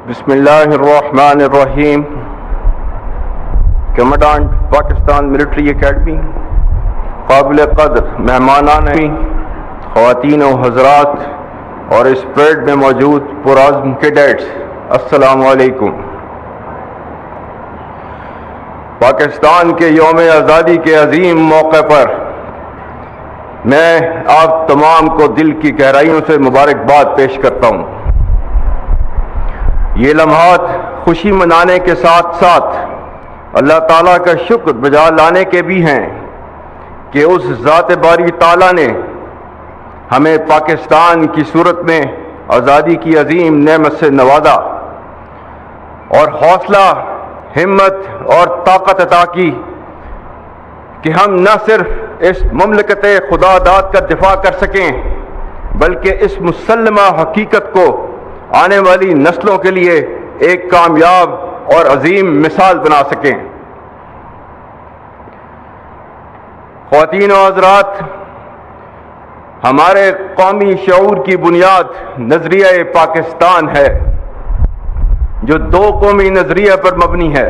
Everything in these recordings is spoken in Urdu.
بسم اللہ الرحمن الرحیم. کمانڈنٹ پاکستان ملٹری اکیڈمی، قابل قدر مہمانان، خواتین و حضرات اور اس پریڈ میں موجود پرعزم کیڈٹس، السلام علیکم. پاکستان کے یوم آزادی کے عظیم موقع پر میں آپ تمام کو دل کی گہرائیوں سے مبارکباد پیش کرتا ہوں. یہ لمحات خوشی منانے کے ساتھ ساتھ اللہ تعالیٰ کا شکر بجا لانے کے بھی ہیں کہ اس ذات باری تعالیٰ نے ہمیں پاکستان کی صورت میں آزادی کی عظیم نعمت سے نوازا اور حوصلہ، ہمت اور طاقت عطا کی کہ ہم نہ صرف اس مملکت خدا داد کا دفاع کر سکیں بلکہ اس مسلمہ حقیقت کو آنے والی نسلوں کے لیے ایک کامیاب اور عظیم مثال بنا سکیں. خواتین و حضرات، ہمارے قومی شعور کی بنیاد نظریہ پاکستان ہے جو دو قومی نظریے پر مبنی ہے.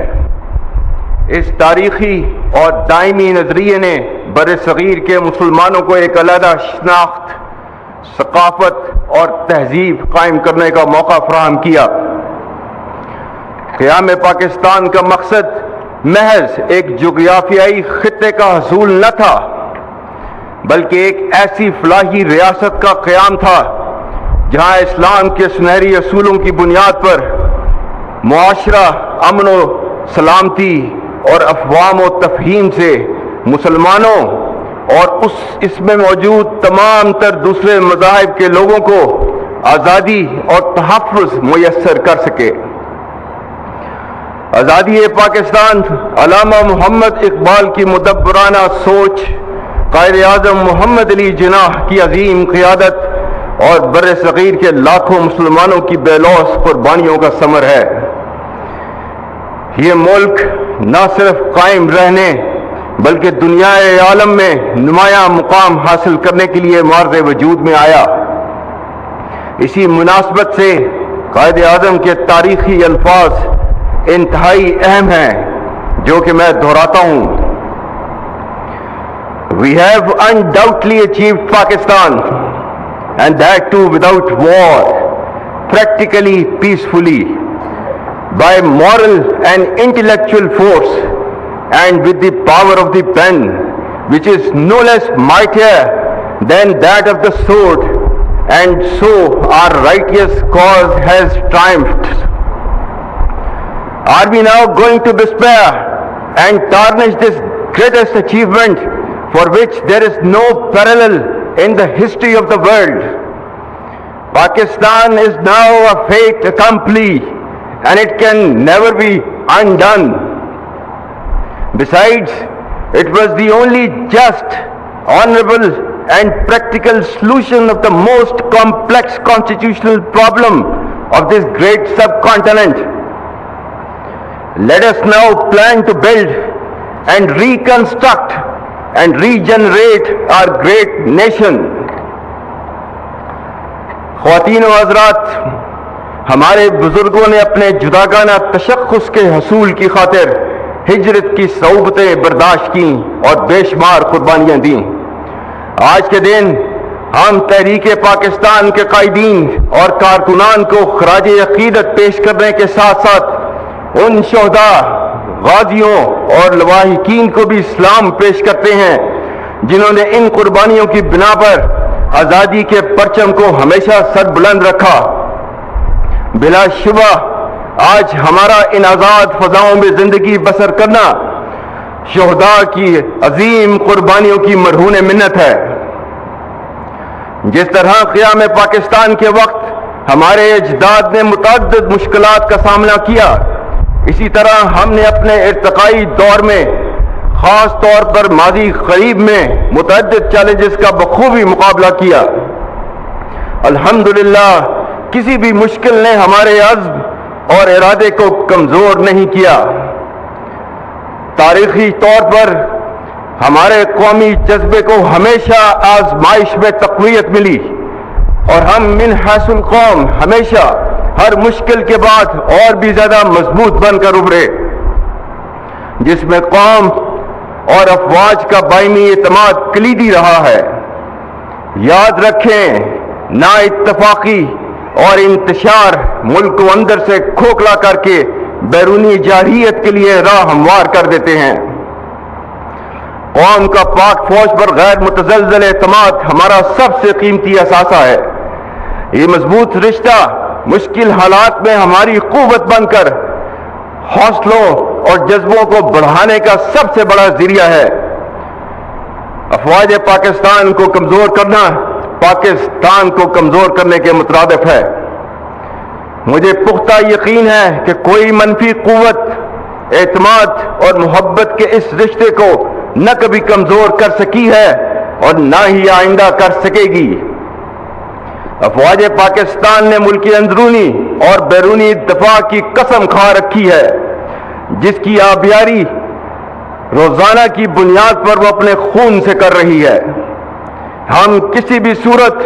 اس تاریخی اور دائمی نظریے نے بر صغیر کے مسلمانوں کو ایک علیحدہ شناخت، ثقافت اور تہذیب قائم کرنے کا موقع فراہم کیا. قیام پاکستان کا مقصد محض ایک جغرافیائی خطے کا حصول نہ تھا بلکہ ایک ایسی فلاحی ریاست کا قیام تھا جہاں اسلام کے سنہری اصولوں کی بنیاد پر معاشرہ امن و سلامتی اور افہام و تفہیم سے مسلمانوں اور اس میں موجود تمام تر دوسرے مذاہب کے لوگوں کو آزادی اور تحفظ میسر کر سکے. آزادی پاکستان علامہ محمد اقبال کی مدبرانہ سوچ، قائد اعظم محمد علی جناح کی عظیم قیادت اور بر صغیر کے لاکھوں مسلمانوں کی بے لوث قربانیوں کا ثمر ہے. یہ ملک نہ صرف قائم رہنے بلکہ دنیا عالم میں نمایاں مقام حاصل کرنے کے لیے معرض وجود میں آیا. اسی مناسبت سے قائد اعظم کے تاریخی الفاظ انتہائی اہم ہیں جو کہ میں دہراتا ہوں. We have undoubtedly achieved Pakistan, and that too without war, practically peacefully, by moral and intellectual force, and with the power of the pen, which is no less mightier than that of the sword, and so our righteous cause has triumphed. Are we now going to despair and tarnish this greatest achievement for which there is no parallel in the history of the world? Pakistan is now a fait accompli and it can never be undone. Besides, it was the only just, honorable and practical solution of the most complex constitutional problem of this great subcontinent. Let us now plan to build and reconstruct and regenerate our great nation. خواتین و حضرات، ہمارے بزرگوں نے اپنے جداگانہ تشخص کے حصول کی خاطر ہجرت کی صعوبتیں برداشت کیں اور بے شمار قربانیاں دیں. آج کے دن ہم تحریک پاکستان کے قائدین اور کارکنان کو خراج عقیدت پیش کرنے کے ساتھ ساتھ ان شہداء، غازیوں اور لواحقین کو بھی سلام پیش کرتے ہیں جنہوں نے ان قربانیوں کی بنا پر آزادی کے پرچم کو ہمیشہ سر بلند رکھا. بلا شبہ آج ہمارا ان آزاد فضاؤں میں زندگی بسر کرنا شہداء کی عظیم قربانیوں کی مرہون منت ہے. جس طرح قیام پاکستان کے وقت ہمارے اجداد نے متعدد مشکلات کا سامنا کیا، اسی طرح ہم نے اپنے ارتقائی دور میں خاص طور پر ماضی قریب میں متعدد چیلنجز کا بخوبی مقابلہ کیا. الحمدللہ کسی بھی مشکل نے ہمارے عزم اور ارادے کو کمزور نہیں کیا. تاریخی طور پر ہمارے قومی جذبے کو ہمیشہ آزمائش میں تقویت ملی اور ہم من حیث القوم ہمیشہ ہر مشکل کے بعد اور بھی زیادہ مضبوط بن کر ابھرے، جس میں قوم اور افواج کا باہمی اعتماد کلیدی رہا ہے۔ یاد رکھیں، نا اتفاقی اور انتشار ملک کو اندر سے کھوکھلا کر کے بیرونی جارحیت کے لیے راہ ہموار کر دیتے ہیں۔ قوم کا پاک فوج پر غیر متزلزل اعتماد ہمارا سب سے قیمتی اثاثہ ہے۔ یہ مضبوط رشتہ مشکل حالات میں ہماری قوت بن کر حوصلوں اور جذبوں کو بڑھانے کا سب سے بڑا ذریعہ ہے۔ افواج پاکستان کو کمزور کرنا پاکستان کو کمزور کرنے کے مترادف ہے۔ مجھے پختہ یقین ہے کہ کوئی منفی قوت اعتماد اور محبت کے اس رشتے کو نہ کبھی کمزور کر سکی ہے اور نہ ہی آئندہ کر سکے گی۔ افواج پاکستان نے ملکی اندرونی اور بیرونی دفاع کی قسم کھا رکھی ہے، جس کی آبیاری روزانہ کی بنیاد پر وہ اپنے خون سے کر رہی ہے۔ ہم کسی بھی صورت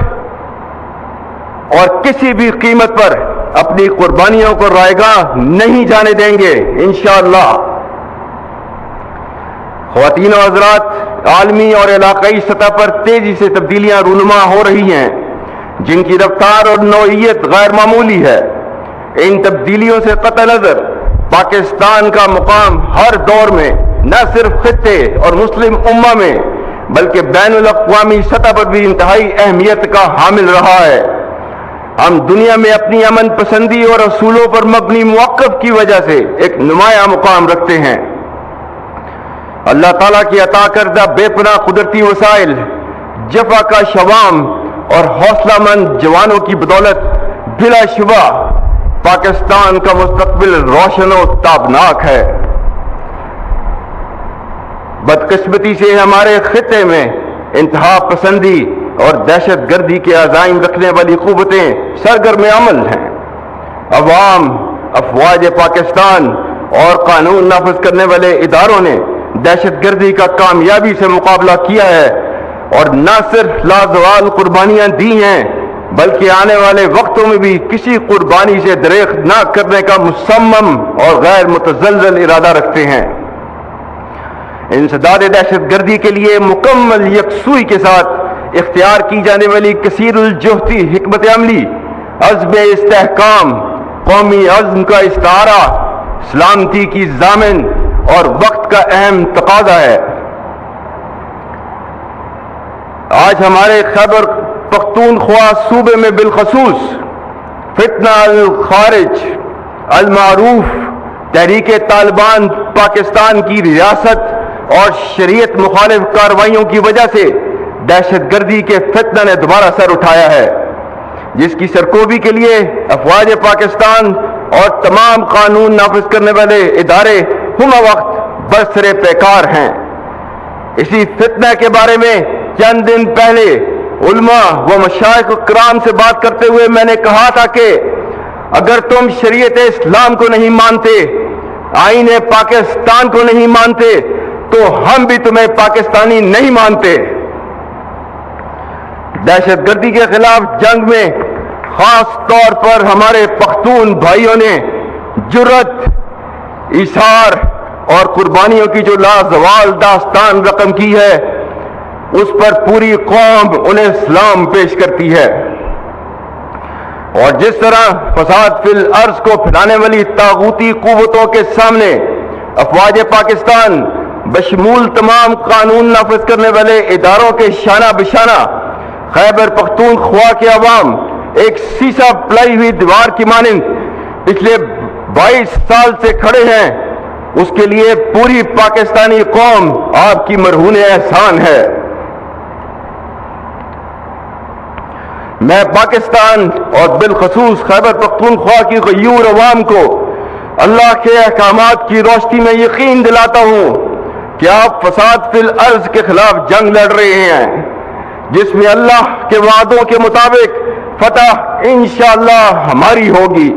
اور کسی بھی قیمت پر اپنی قربانیوں کو رائیگاں نہیں جانے دیں گے انشاءاللہ۔ خواتین و حضرات، عالمی اور علاقائی سطح پر تیزی سے تبدیلیاں رونما ہو رہی ہیں، جن کی رفتار اور نوعیت غیر معمولی ہے۔ ان تبدیلیوں سے قطع نظر پاکستان کا مقام ہر دور میں نہ صرف خطے اور مسلم امہ میں بلکہ بین الاقوامی سطح پر بھی انتہائی اہمیت کا حامل رہا ہے۔ ہم دنیا میں اپنی امن پسندی اور اصولوں پر مبنی موقف کی وجہ سے ایک نمایاں مقام رکھتے ہیں۔ اللہ تعالیٰ کی عطا کردہ بے پناہ قدرتی وسائل، جفا کا شوام اور حوصلہ مند جوانوں کی بدولت بلا شبہ پاکستان کا مستقبل روشن و تابناک ہے۔ بدقسمتی سے ہمارے خطے میں انتہا پسندی اور دہشت گردی کے عزائم رکھنے والی قوتیں سرگرم عمل ہیں۔ عوام، افواج پاکستان اور قانون نافذ کرنے والے اداروں نے دہشت گردی کا کامیابی سے مقابلہ کیا ہے اور نہ صرف لازوال قربانیاں دی ہیں بلکہ آنے والے وقتوں میں بھی کسی قربانی سے دریغ نہ کرنے کا مصمم اور غیر متزلزل ارادہ رکھتے ہیں۔ انسداد دہشت گردی کے لیے مکمل یکسوئی کے ساتھ اختیار کی جانے والی کثیر الجہتی حکمت عملی، عزم استحکام، قومی عزم کا استعارہ، سلامتی کی ضامن اور وقت کا اہم تقاضا ہے۔ آج ہمارے خیبر پختونخوا صوبے میں بالخصوص فتنہ الخارج المعروف تحریک طالبان پاکستان کی ریاست اور شریعت مخالف کارروائیوں کی وجہ سے دہشت گردی کے فتنہ نے دوبارہ سر اٹھایا ہے، جس کی سرکوبی کے لیے افواج پاکستان اور تمام قانون نافذ کرنے والے ادارے ہمہ وقت برسر پیکار ہیں۔ اسی فتنہ کے بارے میں چند دن پہلے علماء و مشائخ کرام سے بات کرتے ہوئے میں نے کہا تھا کہ اگر تم شریعت اسلام کو نہیں مانتے، آئین پاکستان کو نہیں مانتے، تو ہم بھی تمہیں پاکستانی نہیں مانتے۔ دہشت گردی کے خلاف جنگ میں خاص طور پر ہمارے پختون بھائیوں نے جرت، ایثار اور قربانیوں کی جو لازوال داستان رقم کی ہے، اس پر پوری قوم انہیں سلام پیش کرتی ہے۔ اور جس طرح فساد فی الارض کو پھیلانے والی طاغوتی قوتوں کے سامنے افواج پاکستان بشمول تمام قانون نافذ کرنے والے اداروں کے شانہ بشانہ خیبر پختونخوا کے عوام ایک سیسا پلائی ہوئی دیوار کی مانند پچھلے 22 سال سے کھڑے ہیں، اس کے لیے پوری پاکستانی قوم آپ کی مرہون احسان ہے۔ میں پاکستان اور بالخصوص خیبر پختونخوا کی غیور عوام کو اللہ کے احکامات کی روشنی میں یقین دلاتا ہوں کہ آپ فساد فی الارض کے خلاف جنگ لڑ رہے ہیں، جس میں اللہ کے وعدوں کے مطابق فتح انشاءاللہ ہماری ہوگی۔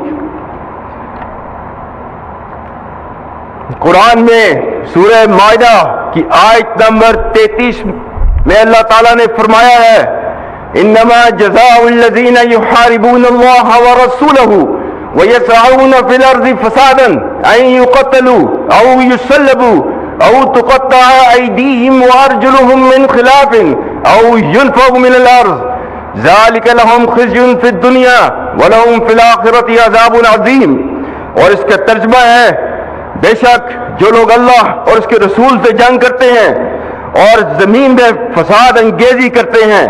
قرآن میں سورہ مائدہ کی آیت نمبر 33 میں اللہ تعالیٰ نے فرمایا ہے، انما جزاء الذین یحاربون اللہ ورسولہ وَيَسْعَوْنَ فِي الْأَرْضِ فَسَادًا أَن يُقَتَّلُوا أَوْ يُصَلَّبُوا أَوْ تُقَطَّعَ أَيْدِيهِمْ وَأَرْجُلُهُم مِّنْ خِلَافٍ أَوْ يُنفَوْا مِنَ الْأَرْضِ ذَلِكَ لَهُمْ خِزْيٌ فِي الدُّنْيَا وَلَهُمْ فِي الْآخِرَةِ عَذَابٌ عَظِيمٌ. اور اس کا ترجمہ ہے، بے شک جو لوگ اللہ اور اس کے رسول سے جنگ کرتے ہیں اور زمین میں فساد انگیزی کرتے ہیں،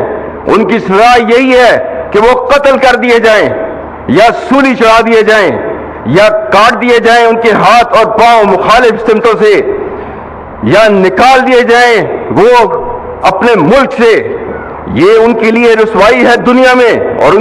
ان کی سزا یہی ہے کہ وہ قتل کر دیے جائیں یا سولی چڑھا دیے جائیں یا کاٹ دیے جائیں ان کے ہاتھ اور پاؤں مخالف سمتوں سے، یا نکال دیے جائیں وہ اپنے ملک سے. یہ ان کے لیے رسوائی ہے دنیا میں اور